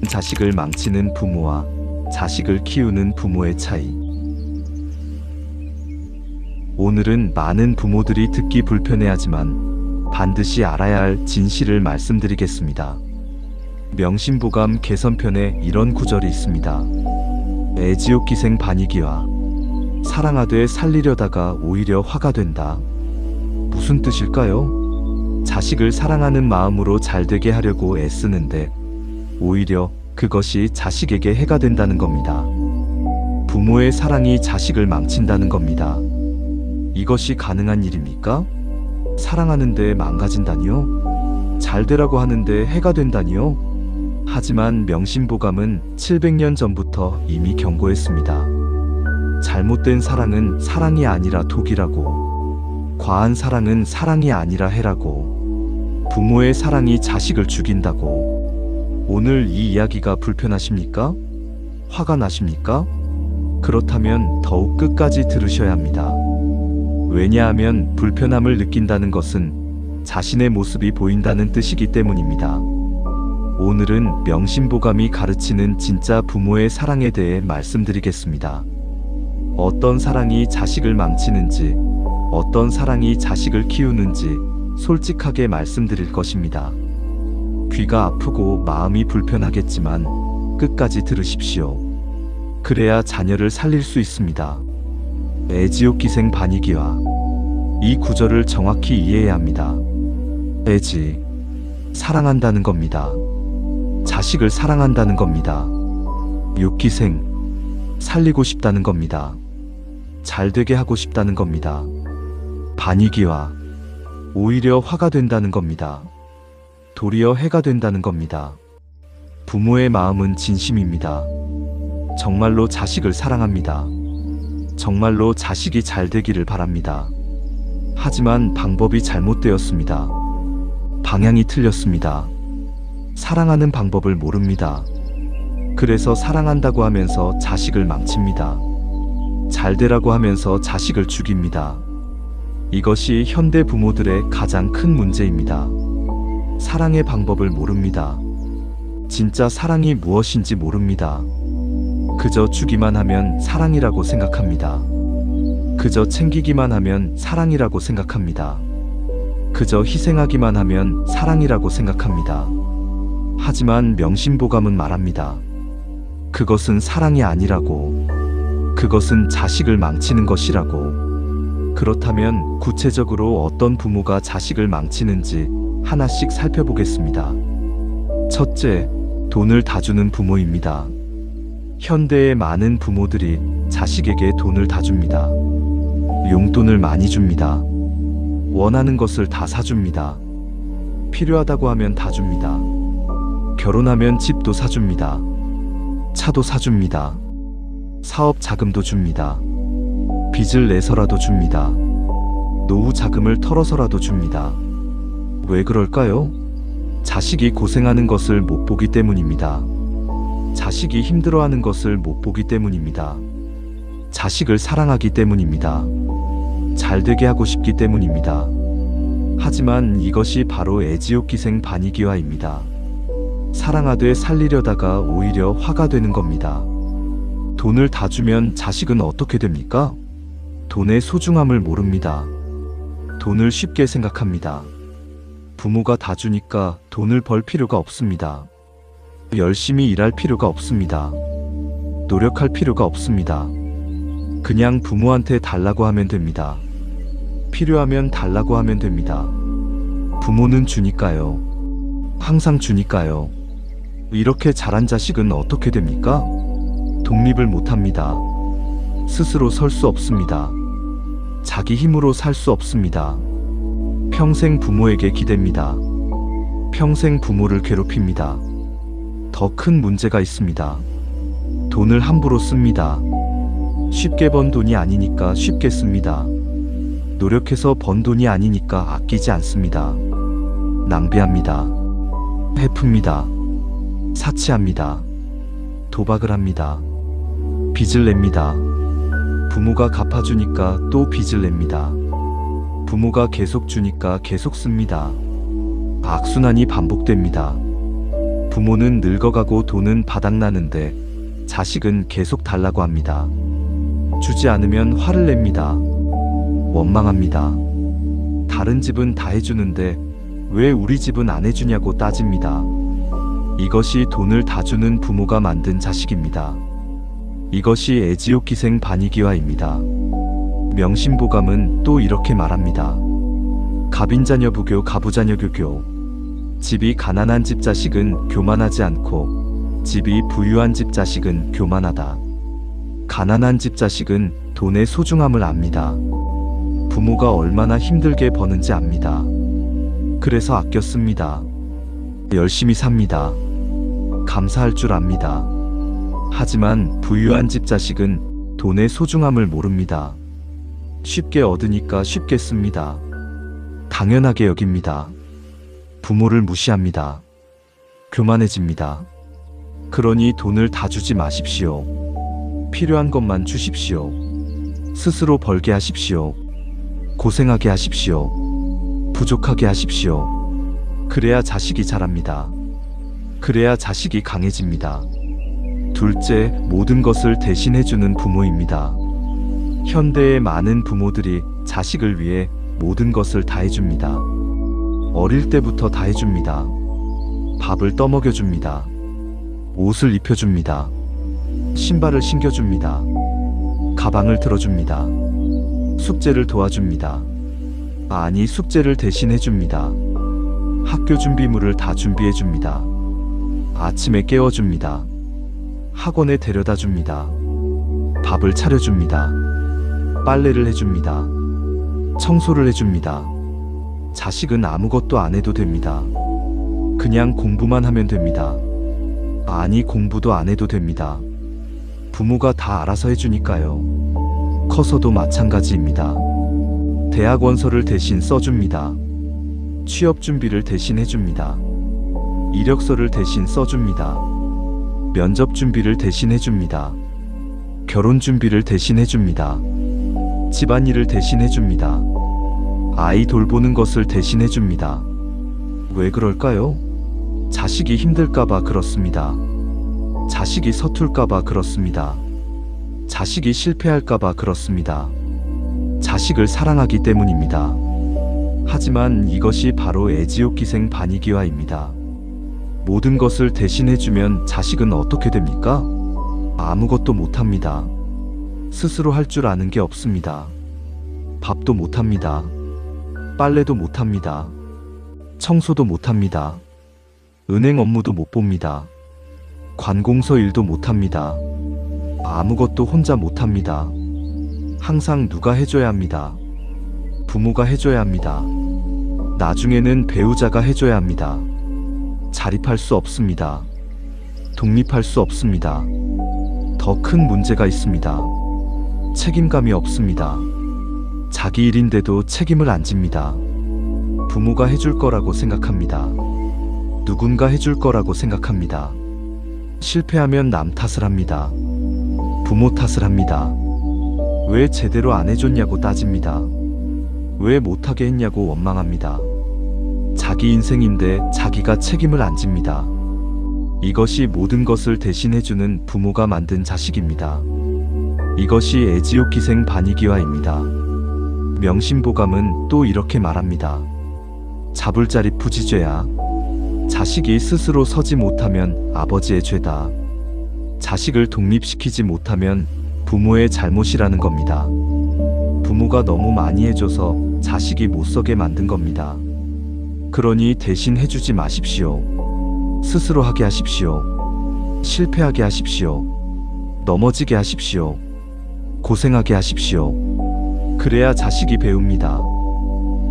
자식을 망치는 부모와 자식을 키우는 부모의 차이. 오늘은 많은 부모들이 듣기 불편해하지만 반드시 알아야 할 진실을 말씀드리겠습니다. 명심보감 개선편에 이런 구절이 있습니다. 애지옥기생 반이기와 사랑하되 살리려다가 오히려 화가 된다. 무슨 뜻일까요? 자식을 사랑하는 마음으로 잘되게 하려고 애쓰는데 오히려 그것이 자식에게 해가 된다는 겁니다. 부모의 사랑이 자식을 망친다는 겁니다. 이것이 가능한 일입니까? 사랑하는데 망가진다니요? 잘되라고 하는데 해가 된다니요? 하지만 명심보감은 700년 전부터 이미 경고했습니다. 잘못된 사랑은 사랑이 아니라 독이라고, 과한 사랑은 사랑이 아니라 해라고, 부모의 사랑이 자식을 죽인다고. 오늘 이 이야기가 불편하십니까? 화가 나십니까? 그렇다면 더욱 끝까지 들으셔야 합니다. 왜냐하면 불편함을 느낀다는 것은 자신의 모습이 보인다는 뜻이기 때문입니다. 오늘은 명심보감이 가르치는 진짜 부모의 사랑에 대해 말씀드리겠습니다. 어떤 사랑이 자식을 망치는지, 어떤 사랑이 자식을 키우는지 솔직하게 말씀드릴 것입니다. 귀가 아프고 마음이 불편하겠지만 끝까지 들으십시오. 그래야 자녀를 살릴 수 있습니다. 애지옥기생 반이기와 이 구절을 정확히 이해해야 합니다. 애지, 사랑한다는 겁니다. 자식을 사랑한다는 겁니다. 욕기생, 살리고 싶다는 겁니다. 잘되게 하고 싶다는 겁니다. 반이기와 오히려 화가 된다는 겁니다. 도리어 해가 된다는 겁니다. 부모의 마음은 진심입니다. 정말로 자식을 사랑합니다. 정말로 자식이 잘되기를 바랍니다. 하지만 방법이 잘못되었습니다. 방향이 틀렸습니다. 사랑하는 방법을 모릅니다. 그래서 사랑한다고 하면서 자식을 망칩니다. 잘되라고 하면서 자식을 죽입니다. 이것이 현대 부모들의 가장 큰 문제입니다. 사랑의 방법을 모릅니다. 진짜 사랑이 무엇인지 모릅니다. 그저 주기만 하면 사랑이라고 생각합니다. 그저 챙기기만 하면 사랑이라고 생각합니다. 그저 희생하기만 하면 사랑이라고 생각합니다. 하지만 명심보감은 말합니다. 그것은 사랑이 아니라고. 그것은 자식을 망치는 것이라고. 그렇다면 구체적으로 어떤 부모가 자식을 망치는지 하나씩 살펴보겠습니다. 첫째, 돈을 다 주는 부모입니다. 현대의 많은 부모들이 자식에게 돈을 다 줍니다. 용돈을 많이 줍니다. 원하는 것을 다 사줍니다. 필요하다고 하면 다 줍니다. 결혼하면 집도 사줍니다. 차도 사줍니다. 사업 자금도 줍니다. 빚을 내서라도 줍니다. 노후 자금을 털어서라도 줍니다. 왜 그럴까요? 자식이 고생하는 것을 못 보기 때문입니다. 자식이 힘들어하는 것을 못 보기 때문입니다. 자식을 사랑하기 때문입니다. 잘되게 하고 싶기 때문입니다. 하지만 이것이 바로 애지옥기생 반이기와입니다. 사랑하되 살리려다가 오히려 화가 되는 겁니다. 돈을 다 주면 자식은 어떻게 됩니까? 돈의 소중함을 모릅니다. 돈을 쉽게 생각합니다. 부모가 다 주니까 돈을 벌 필요가 없습니다. 열심히 일할 필요가 없습니다. 노력할 필요가 없습니다. 그냥 부모한테 달라고 하면 됩니다. 필요하면 달라고 하면 됩니다. 부모는 주니까요. 항상 주니까요. 이렇게 자란 자식은 어떻게 됩니까? 독립을 못합니다. 스스로 설 수 없습니다. 자기 힘으로 살 수 없습니다. 평생 부모에게 기댑니다. 평생 부모를 괴롭힙니다. 더 큰 문제가 있습니다. 돈을 함부로 씁니다. 쉽게 번 돈이 아니니까 쉽게 씁니다. 노력해서 번 돈이 아니니까 아끼지 않습니다. 낭비합니다. 베풉니다. 사치합니다. 도박을 합니다. 빚을 냅니다. 부모가 갚아주니까 또 빚을 냅니다. 부모가 계속 주니까 계속 씁니다. 악순환이 반복됩니다. 부모는 늙어가고 돈은 바닥나는데 자식은 계속 달라고 합니다. 주지 않으면 화를 냅니다. 원망합니다. 다른 집은 다 해주는데 왜 우리 집은 안 해주냐고 따집니다. 이것이 돈을 다 주는 부모가 만든 자식입니다. 이것이 애지옥기생 반이기화입니다. 명심보감은 또 이렇게 말합니다. 갑인자녀 부교 가부자녀 교교. 집이 가난한 집 자식은 교만하지 않고 집이 부유한 집 자식은 교만하다. 가난한 집 자식은 돈의 소중함을 압니다. 부모가 얼마나 힘들게 버는지 압니다. 그래서 아껴 씁니다. 열심히 삽니다. 감사할 줄 압니다. 하지만 부유한 집 자식은 돈의 소중함을 모릅니다. 쉽게 얻으니까 쉽게 씁니다. 당연하게 여깁니다. 부모를 무시합니다. 교만해집니다. 그러니 돈을 다 주지 마십시오. 필요한 것만 주십시오. 스스로 벌게 하십시오. 고생하게 하십시오. 부족하게 하십시오. 그래야 자식이 자랍니다. 그래야 자식이 강해집니다. 둘째, 모든 것을 대신해주는 부모입니다. 현대의 많은 부모들이 자식을 위해 모든 것을 다 해줍니다. 어릴 때부터 다 해줍니다. 밥을 떠먹여줍니다. 옷을 입혀줍니다. 신발을 신겨줍니다. 가방을 들어줍니다. 숙제를 도와줍니다. 아니, 숙제를 대신해줍니다. 학교 준비물을 다 준비해줍니다. 아침에 깨워줍니다. 학원에 데려다 줍니다. 밥을 차려줍니다. 빨래를 해줍니다. 청소를 해줍니다. 자식은 아무것도 안 해도 됩니다. 그냥 공부만 하면 됩니다. 아니, 공부도 안 해도 됩니다. 부모가 다 알아서 해주니까요. 커서도 마찬가지입니다. 대학 원서를 대신 써줍니다. 취업 준비를 대신 해줍니다. 이력서를 대신 써줍니다. 면접 준비를 대신 해줍니다. 결혼 준비를 대신 해줍니다. 집안일을 대신 해줍니다. 아이 돌보는 것을 대신 해줍니다. 왜 그럴까요? 자식이 힘들까봐 그렇습니다. 자식이 서툴까봐 그렇습니다. 자식이 실패할까봐 그렇습니다. 자식을 사랑하기 때문입니다. 하지만 이것이 바로 애지옥기생 반이기화입니다. 모든 것을 대신해주면 자식은 어떻게 됩니까? 아무것도 못합니다. 스스로 할 줄 아는 게 없습니다. 밥도 못합니다. 빨래도 못합니다. 청소도 못합니다. 은행 업무도 못 봅니다. 관공서 일도 못합니다. 아무것도 혼자 못합니다. 항상 누가 해줘야 합니다. 부모가 해줘야 합니다. 나중에는 배우자가 해줘야 합니다. 자립할 수 없습니다. 독립할 수 없습니다. 더 큰 문제가 있습니다. 책임감이 없습니다. 자기 일인데도 책임을 안 집니다. 부모가 해줄 거라고 생각합니다. 누군가 해줄 거라고 생각합니다. 실패하면 남 탓을 합니다. 부모 탓을 합니다. 왜 제대로 안 해줬냐고 따집니다. 왜 못하게 했냐고 원망합니다. 자기 인생인데 자기가 책임을 안 집니다. 이것이 모든 것을 대신해주는 부모가 만든 자식입니다. 이것이 애지옥기생 반이기화입니다. 명심보감은 또 이렇게 말합니다. 자불자리 부지죄야. 자식이 스스로 서지 못하면 아버지의 죄다. 자식을 독립시키지 못하면 부모의 잘못이라는 겁니다. 부모가 너무 많이 해줘서 자식이 못 서게 만든 겁니다. 그러니 대신 해주지 마십시오. 스스로 하게 하십시오. 실패하게 하십시오. 넘어지게 하십시오. 고생하게 하십시오. 그래야 자식이 배웁니다.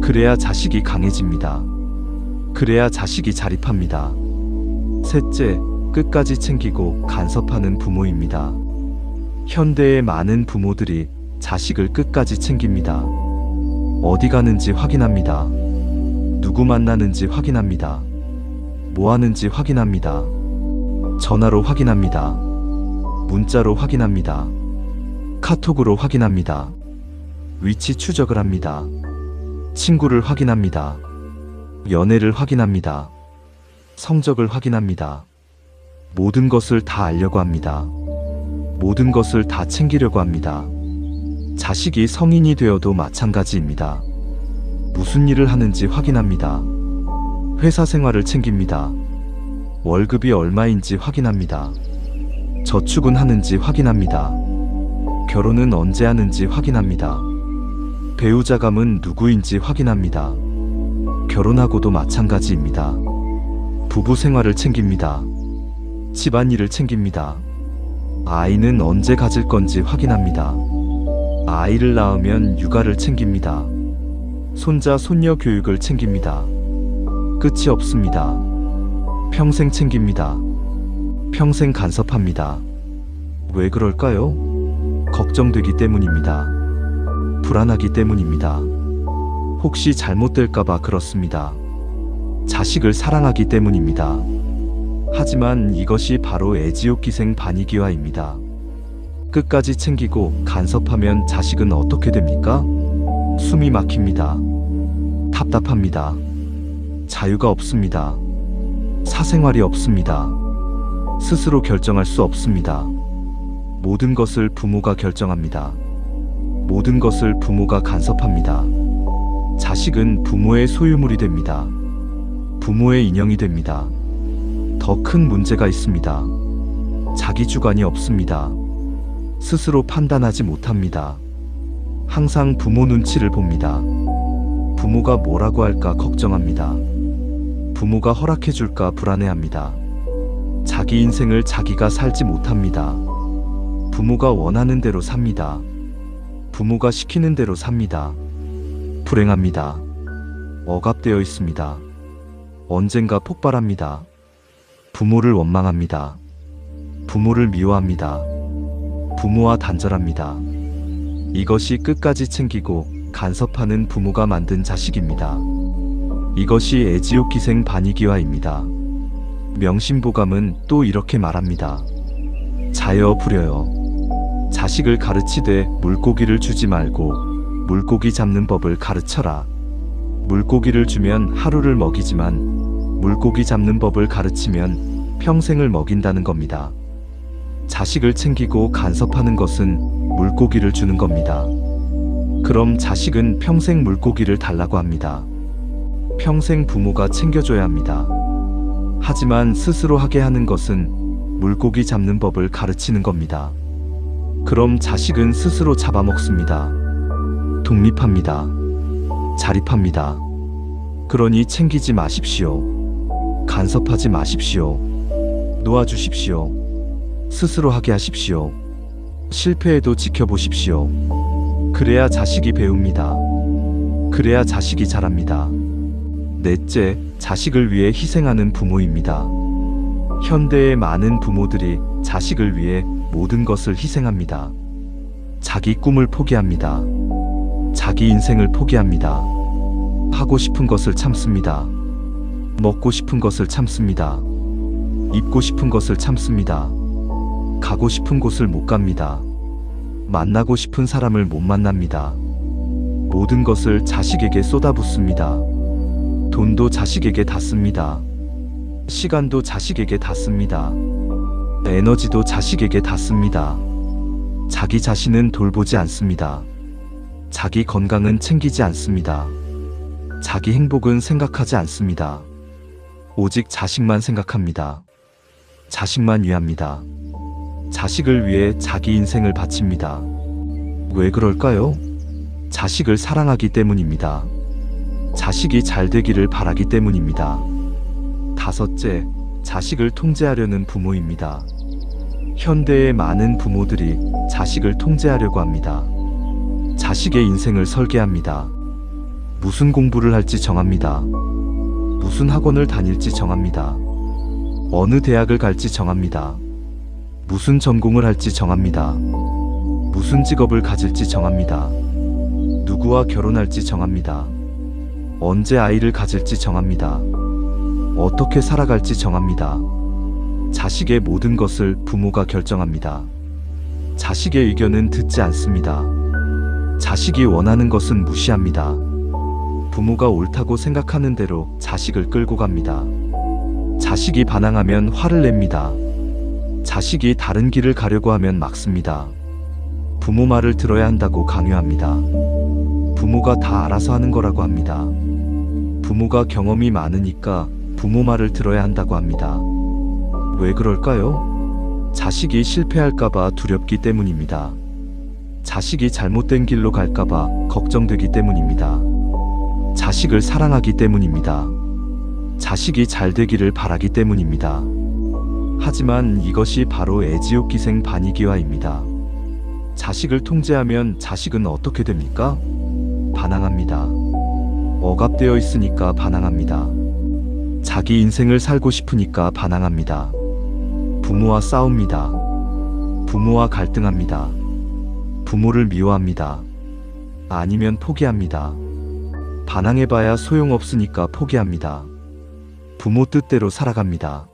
그래야 자식이 강해집니다. 그래야 자식이 자립합니다. 셋째, 끝까지 챙기고 간섭하는 부모입니다. 현대의 많은 부모들이 자식을 끝까지 챙깁니다. 어디 가는지 확인합니다. 누구 만나는지 확인합니다. 뭐 하는지 확인합니다. 전화로 확인합니다. 문자로 확인합니다. 카톡으로 확인합니다. 위치 추적을 합니다. 친구를 확인합니다. 연애를 확인합니다. 성적을 확인합니다. 모든 것을 다 알려고 합니다. 모든 것을 다 챙기려고 합니다. 자식이 성인이 되어도 마찬가지입니다. 무슨 일을 하는지 확인합니다. 회사 생활을 챙깁니다. 월급이 얼마인지 확인합니다. 저축은 하는지 확인합니다. 결혼은 언제 하는지 확인합니다. 배우자감은 누구인지 확인합니다. 결혼하고도 마찬가지입니다. 부부 생활을 챙깁니다. 집안일을 챙깁니다. 아이는 언제 가질 건지 확인합니다. 아이를 낳으면 육아를 챙깁니다. 손자, 손녀 교육을 챙깁니다. 끝이 없습니다. 평생 챙깁니다. 평생 간섭합니다. 왜 그럴까요? 걱정되기 때문입니다. 불안하기 때문입니다. 혹시 잘못될까봐 그렇습니다. 자식을 사랑하기 때문입니다. 하지만 이것이 바로 애지옥기생 반이기화입니다. 끝까지 챙기고 간섭하면 자식은 어떻게 됩니까? 숨이 막힙니다. 답답합니다. 자유가 없습니다. 사생활이 없습니다. 스스로 결정할 수 없습니다. 모든 것을 부모가 결정합니다. 모든 것을 부모가 간섭합니다. 자식은 부모의 소유물이 됩니다. 부모의 인형이 됩니다. 더 큰 문제가 있습니다. 자기 주관이 없습니다. 스스로 판단하지 못합니다. 항상 부모 눈치를 봅니다. 부모가 뭐라고 할까 걱정합니다. 부모가 허락해 줄까 불안해합니다. 자기 인생을 자기가 살지 못합니다. 부모가 원하는 대로 삽니다. 부모가 시키는 대로 삽니다. 불행합니다. 억압되어 있습니다. 언젠가 폭발합니다. 부모를 원망합니다. 부모를 미워합니다. 부모와 단절합니다. 이것이 끝까지 챙기고 간섭하는 부모가 만든 자식입니다. 이것이 애지옥기생 반이기화입니다. 명심보감은 또 이렇게 말합니다. 자여 부려요. 자식을 가르치되 물고기를 주지 말고 물고기 잡는 법을 가르쳐라. 물고기를 주면 하루를 먹이지만 물고기 잡는 법을 가르치면 평생을 먹인다는 겁니다. 자식을 챙기고 간섭하는 것은 물고기를 주는 겁니다. 그럼 자식은 평생 물고기를 달라고 합니다. 평생 부모가 챙겨줘야 합니다. 하지만 스스로 하게 하는 것은 물고기 잡는 법을 가르치는 겁니다. 그럼 자식은 스스로 잡아먹습니다. 독립합니다. 자립합니다. 그러니 챙기지 마십시오. 간섭하지 마십시오. 놓아주십시오. 스스로 하게 하십시오. 실패해도 지켜보십시오. 그래야 자식이 배웁니다. 그래야 자식이 자랍니다. 넷째, 자식을 위해 희생하는 부모입니다. 현대의 많은 부모들이 자식을 위해 모든 것을 희생합니다. 자기 꿈을 포기합니다. 자기 인생을 포기합니다. 하고 싶은 것을 참습니다. 먹고 싶은 것을 참습니다. 입고 싶은 것을 참습니다. 가고 싶은 곳을 못 갑니다. 만나고 싶은 사람을 못 만납니다. 모든 것을 자식에게 쏟아붓습니다. 돈도 자식에게 다 씁니다. 시간도 자식에게 다 씁니다. 에너지도 자식에게 다 씁니다. 자기 자신은 돌보지 않습니다. 자기 건강은 챙기지 않습니다. 자기 행복은 생각하지 않습니다. 오직 자식만 생각합니다. 자식만 위합니다. 자식을 위해 자기 인생을 바칩니다. 왜 그럴까요? 자식을 사랑하기 때문입니다. 자식이 잘 되기를 바라기 때문입니다. 다섯째, 자식을 통제하려는 부모입니다. 현대의 많은 부모들이 자식을 통제하려고 합니다. 자식의 인생을 설계합니다. 무슨 공부를 할지 정합니다. 무슨 학원을 다닐지 정합니다. 어느 대학을 갈지 정합니다. 무슨 전공을 할지 정합니다. 무슨 직업을 가질지 정합니다. 누구와 결혼할지 정합니다. 언제 아이를 가질지 정합니다. 어떻게 살아갈지 정합니다. 자식의 모든 것을 부모가 결정합니다. 자식의 의견은 듣지 않습니다. 자식이 원하는 것은 무시합니다. 부모가 옳다고 생각하는 대로 자식을 끌고 갑니다. 자식이 반항하면 화를 냅니다. 자식이 다른 길을 가려고 하면 막습니다. 부모 말을 들어야 한다고 강요합니다. 부모가 다 알아서 하는 거라고 합니다. 부모가 경험이 많으니까 부모 말을 들어야 한다고 합니다. 왜 그럴까요? 자식이 실패할까봐 두렵기 때문입니다. 자식이 잘못된 길로 갈까봐 걱정되기 때문입니다. 자식을 사랑하기 때문입니다. 자식이 잘 되기를 바라기 때문입니다. 하지만 이것이 바로 애지옥기생 반이기화입니다. 자식을 통제하면 자식은 어떻게 됩니까? 반항합니다. 억압되어 있으니까 반항합니다. 자기 인생을 살고 싶으니까 반항합니다. 부모와 싸웁니다. 부모와 갈등합니다. 부모를 미워합니다. 아니면 포기합니다. 반항해봐야 소용없으니까 포기합니다. 부모 뜻대로 살아갑니다.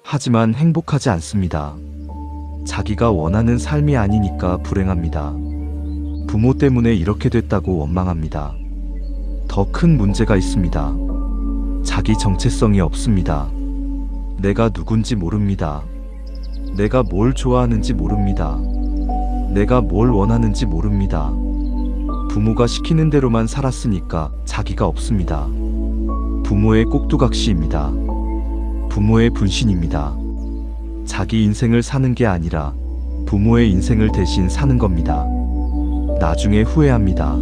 하지만 행복하지 않습니다. 자기가 원하는 삶이 아니니까 불행합니다. 부모 때문에 이렇게 됐다고 원망합니다. 더 큰 문제가 있습니다. 자기 정체성이 없습니다. 내가 누군지 모릅니다. 내가 뭘 좋아하는지 모릅니다. 내가 뭘 원하는지 모릅니다. 부모가 시키는 대로만 살았으니까 자기가 없습니다. 부모의 꼭두각시입니다. 부모의 분신입니다. 자기 인생을 사는 게 아니라 부모의 인생을 대신 사는 겁니다. 나중에 후회합니다.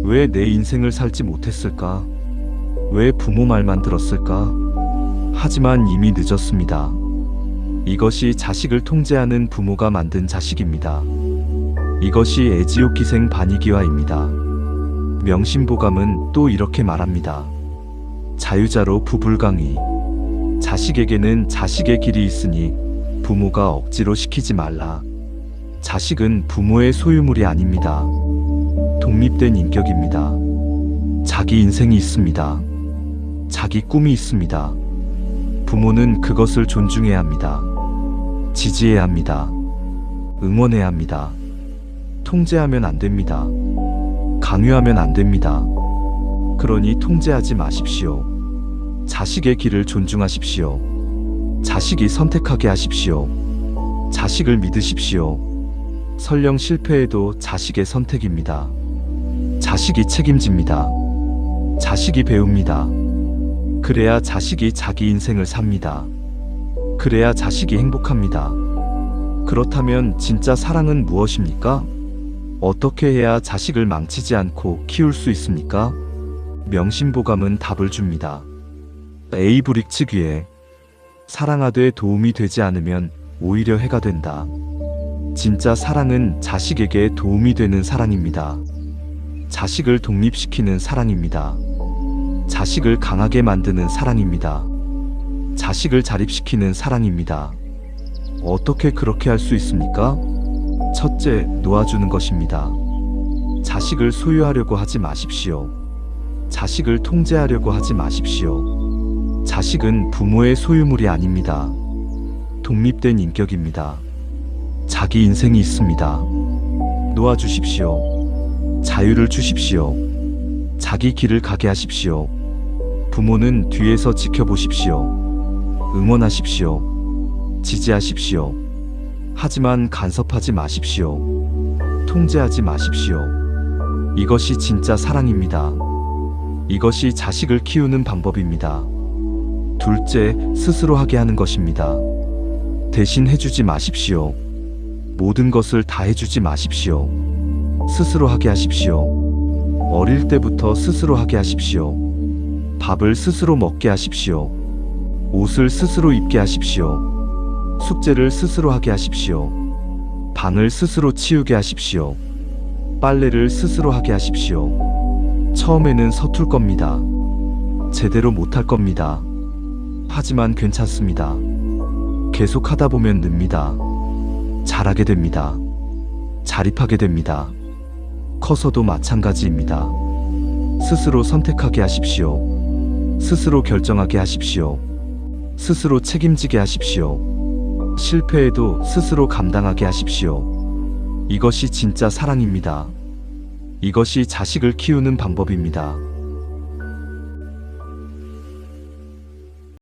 왜 내 인생을 살지 못했을까? 왜 부모 말만 들었을까? 하지만 이미 늦었습니다. 이것이 자식을 통제하는 부모가 만든 자식입니다. 이것이 애지옥기생 반이기화입니다. 명심보감은 또 이렇게 말합니다. 자유자로 부불강이. 자식에게는 자식의 길이 있으니 부모가 억지로 시키지 말라. 자식은 부모의 소유물이 아닙니다. 독립된 인격입니다. 자기 인생이 있습니다. 자기 꿈이 있습니다. 부모는 그것을 존중해야 합니다. 지지해야 합니다. 응원해야 합니다. 통제하면 안 됩니다. 강요하면 안 됩니다. 그러니 통제하지 마십시오. 자식의 길을 존중하십시오. 자식이 선택하게 하십시오. 자식을 믿으십시오. 설령 실패해도 자식의 선택입니다. 자식이 책임집니다. 자식이 배웁니다. 그래야 자식이 자기 인생을 삽니다. 그래야 자식이 행복합니다. 그렇다면 진짜 사랑은 무엇입니까? 어떻게 해야 자식을 망치지 않고 키울 수 있습니까? 명심보감은 답을 줍니다. 에이브릭 측위에 사랑하되 도움이 되지 않으면 오히려 해가 된다. 진짜 사랑은 자식에게 도움이 되는 사랑입니다. 자식을 독립시키는 사랑입니다. 자식을 강하게 만드는 사랑입니다. 자식을 자립시키는 사랑입니다. 어떻게 그렇게 할 수 있습니까? 첫째, 놓아주는 것입니다. 자식을 소유하려고 하지 마십시오. 자식을 통제하려고 하지 마십시오. 자식은 부모의 소유물이 아닙니다. 독립된 인격입니다. 자기 인생이 있습니다. 놓아주십시오. 자유를 주십시오. 자기 길을 가게 하십시오. 부모는 뒤에서 지켜보십시오. 응원하십시오. 지지하십시오. 하지만 간섭하지 마십시오. 통제하지 마십시오. 이것이 진짜 사랑입니다. 이것이 자식을 키우는 방법입니다. 둘째, 스스로 하게 하는 것입니다. 대신 해주지 마십시오. 모든 것을 다 해주지 마십시오. 스스로 하게 하십시오. 어릴 때부터 스스로 하게 하십시오. 밥을 스스로 먹게 하십시오. 옷을 스스로 입게 하십시오. 숙제를 스스로 하게 하십시오. 방을 스스로 치우게 하십시오. 빨래를 스스로 하게 하십시오. 처음에는 서툴 겁니다. 제대로 못할 겁니다. 하지만 괜찮습니다. 계속 하다 보면 늡니다. 잘하게 됩니다. 자립하게 됩니다. 커서도 마찬가지입니다. 스스로 선택하게 하십시오. 스스로 결정하게 하십시오. 스스로 책임지게 하십시오. 실패해도 스스로 감당하게 하십시오. 이것이 진짜 사랑입니다. 이것이 자식을 키우는 방법입니다.